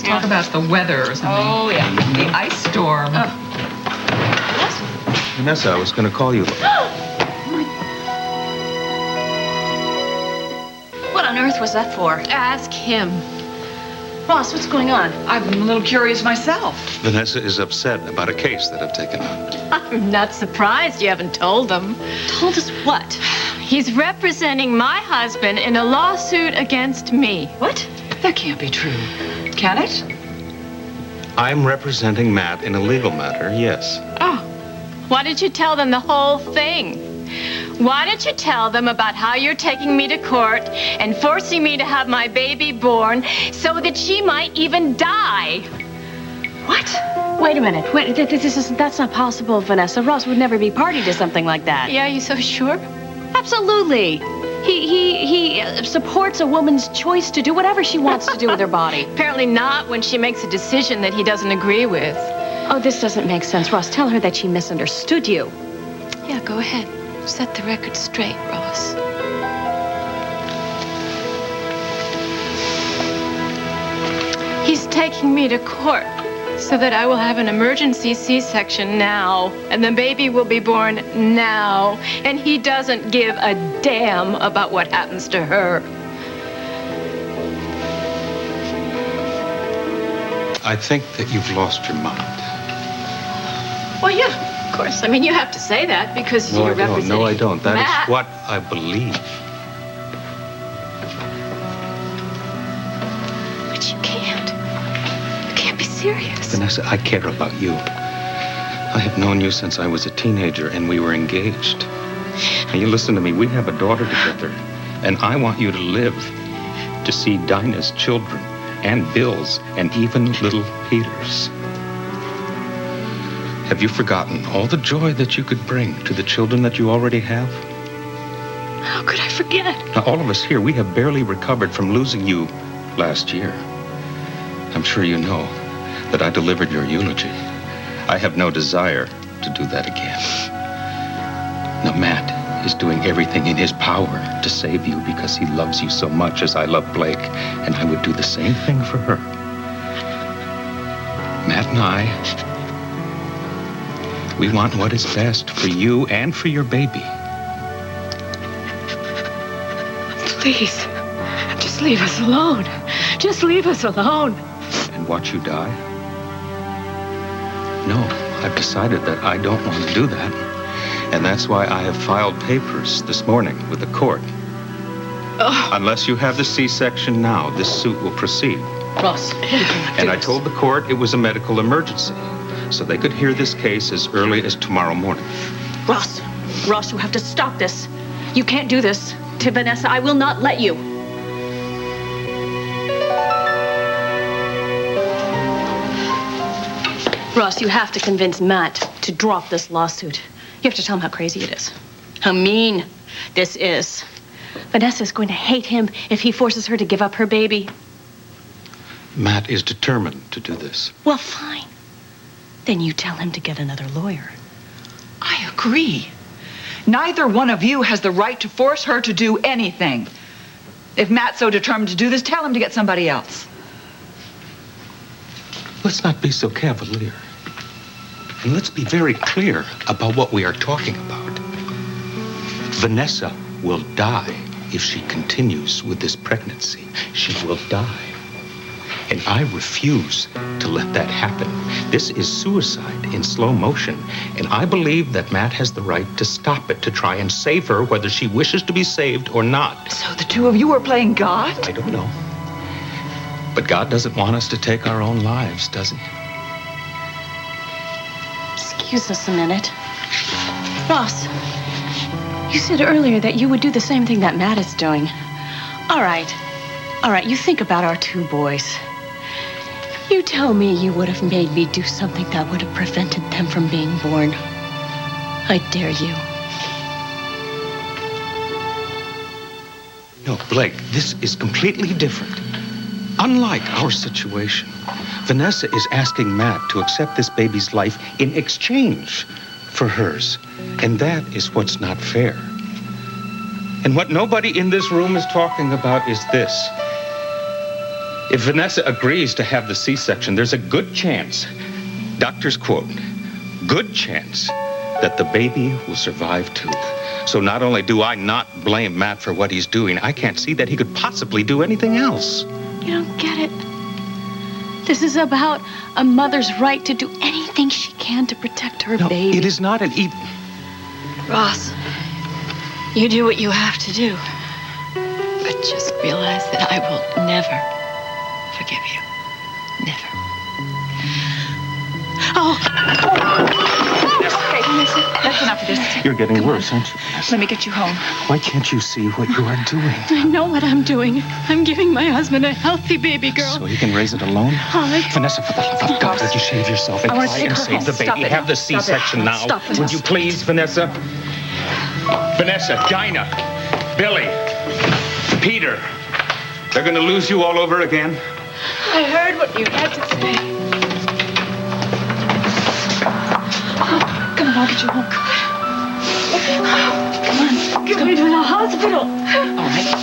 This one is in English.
talk about the weather or something. Oh, yeah. The ice storm. Vanessa, I was going to call you. What on earth was that for? Ask him. Ross, what's going on? I'm a little curious myself. Vanessa is upset about a case that I've taken on. I'm not surprised you haven't told them. Told us what? He's representing my husband in a lawsuit against me. What? That can't be true. Can it? I'm representing Matt in a legal matter, yes. Oh, why did you tell them the whole thing? Why didn't you tell them about how you're taking me to court and forcing me to have my baby born so that she might even die? What? Wait a minute. Wait, that's not possible, Vanessa. Ross would never be party to something like that. Yeah, you so sure? Absolutely. He supports a woman's choice to do whatever she wants to do with her body. Apparently not when she makes a decision that he doesn't agree with. Oh, this doesn't make sense. Ross, tell her that she misunderstood you. Yeah, go ahead. Set the record straight, Ross. He's taking me to court so that I will have an emergency C-section now, and the baby will be born now, and he doesn't give a damn about what happens to her. I think that you've lost your mind. Well, yeah, of course. I mean, you have to say that because you're representing No, I don't. That Matt. is what I believe. But you can't. You can't be serious. Vanessa, I care about you. I have known you since I was a teenager and we were engaged. Now, you listen to me. We have a daughter together, and I want you to live to see Dinah's children and Bill's and even little Peter's. Have you forgotten all the joy that you could bring to the children that you already have? How could I forget? Now, all of us here, we have barely recovered from losing you last year. I'm sure you know that I delivered your eulogy. I have no desire to do that again. Now, Matt is doing everything in his power to save you because he loves you so much as I love Blake, and I would do the same thing for her. Matt and I, we want what is best for you and for your baby. Please, just leave us alone. Just leave us alone. And watch you die? No, I've decided that I don't want to do that. And that's why I have filed papers this morning with the court. Oh. Unless you have the C-section now, this suit will proceed. Ross, And I told the court it was a medical emergency, so they could hear this case as early as tomorrow morning. Ross, you have to stop this. You can't do this to Vanessa. I will not let you. Ross, you have to convince Matt to drop this lawsuit. You have to tell him how crazy it is, how mean this is. Vanessa's going to hate him if he forces her to give up her baby. Matt is determined to do this. Well, fine. Then you tell him to get another lawyer. I agree. Neither one of you has the right to force her to do anything. If Matt's so determined to do this, tell him to get somebody else. Let's not be so cavalier. And let's be very clear about what we are talking about. Vanessa will die if she continues with this pregnancy. She will die. And I refuse to let that happen. This is suicide in slow motion, and I believe that Matt has the right to stop it, to try and save her, whether she wishes to be saved or not. So the two of you are playing God? I don't know. But God doesn't want us to take our own lives, does he? Excuse us a minute. Ross, you said earlier that you would do the same thing that Matt is doing. All right, you think about our two boys. You tell me you would have made me do something that would have prevented them from being born. I dare you. No, Blake, this is completely different. Unlike our situation, Vanessa is asking Matt to accept this baby's life in exchange for hers. And that is what's not fair. And what nobody in this room is talking about is this. If Vanessa agrees to have the C-section, there's a good chance, doctor's quote, good chance that the baby will survive too. So not only do I not blame Matt for what he's doing, I can't see that he could possibly do anything else. You don't get it. This is about a mother's right to do anything she can to protect her baby. It is not an Ross, you do what you have to do. But just realize that I will never forgive you. Never. Okay, Vanessa, that's enough of this. You're getting worse, aren't you, Vanessa? Let me get you home. Why can't you see what you are doing? I know what I'm doing. I'm giving my husband a healthy baby girl. So he can raise it alone? Vanessa, for the love of God, would you shave yourself and I want to try take and her save home. the baby? Stop it. Have the Stop it. C-section now. Stop, Vanessa. Would you please, Vanessa? Vanessa, Dinah, Billy, Peter. They're going to lose you all over again? I heard what you had to say. Come on, I'll get you home. Come on. Get me to the hospital. All right.